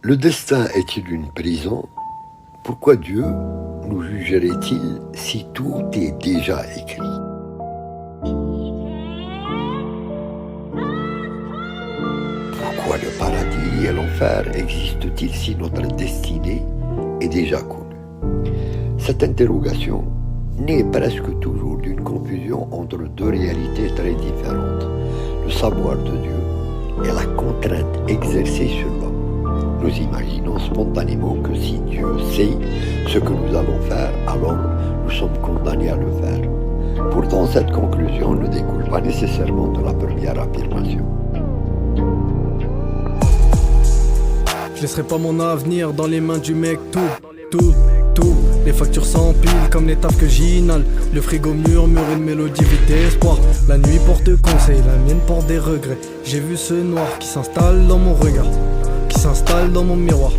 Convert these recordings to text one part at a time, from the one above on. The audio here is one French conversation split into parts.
Le destin est-il une prison? Pourquoi Dieu nous jugerait-il si tout est déjà écrit? Pourquoi le paradis et l'enfer existent-ils si notre destinée est déjà connue? Cette interrogation naît presque toujours d'une confusion entre deux réalités très différentes, le savoir de Dieu et la contrainte exercée sur l'homme. Nous imaginons spontanément que si Dieu sait ce que nous allons faire, alors nous sommes condamnés à le faire. Pourtant, cette conclusion ne découle pas nécessairement de la première affirmation. Je laisserai pas mon avenir dans les mains du mec tout. Les factures s'empilent comme les tafs que j'inhale. Le frigo murmure une mélodie vide d'espoir. La nuit porte conseil, la mienne porte des regrets. J'ai vu ce noir qui s'installe dans mon regard, qui s'installe dans mon miroir.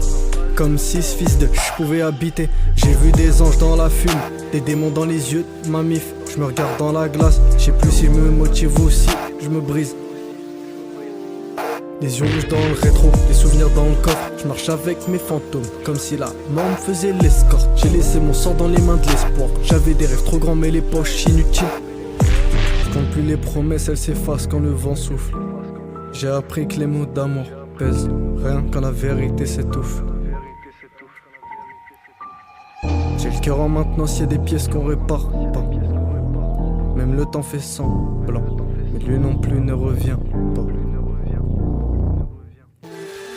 Comme si ce fils de je pouvais habiter. J'ai vu des anges dans la fumée, des démons dans les yeux de ma mif. Je me regarde dans la glace, je sais plus s'il me motive ou si je me brise. Les yeux rouges dans le rétro, les souvenirs dans le coffre. Je marche avec mes fantômes, comme si la mort me faisait l'escorte. J'ai laissé mon sang dans les mains de l'espoir. J'avais des rêves trop grands mais les poches inutiles. Je compte plus les promesses, elles s'effacent quand le vent souffle. J'ai appris que les mots d'amour pèsent rien quand la vérité s'étouffe. J'ai le cœur en maintenant s'il y a des pièces qu'on répare pas. Même le temps fait semblant, mais lui non plus ne revient pas.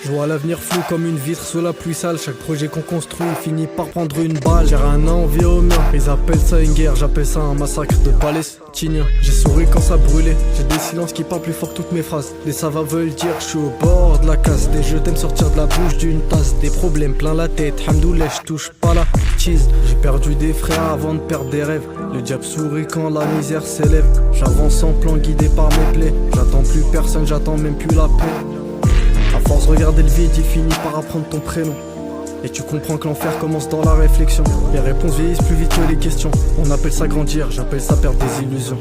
Je vois l'avenir flou comme une vitre sous la pluie sale. Chaque projet qu'on construit finit par prendre une balle. J'ai rien à envier aux miens, ils appellent ça une guerre, j'appelle ça un massacre de Palestiniens. J'ai souri quand ça brûlait, j'ai des silences qui parlent plus fort que toutes mes phrases. Des ça va veulent dire je suis au bord de la casse. Des je t'aime sortir de la bouche d'une tasse. Des problèmes plein la tête, hamdoulah je touche pas la cheese. J'ai perdu des frères avant de perdre des rêves. Le diable sourit quand la misère s'élève. J'avance en plan guidé par mes plaies. J'attends plus personne, j'attends même plus la paix. À force de regarder le vide, il finit par apprendre ton prénom. Et tu comprends que l'enfer commence dans la réflexion. Les réponses vieillissent plus vite que les questions. On appelle ça grandir, j'appelle ça perdre des illusions.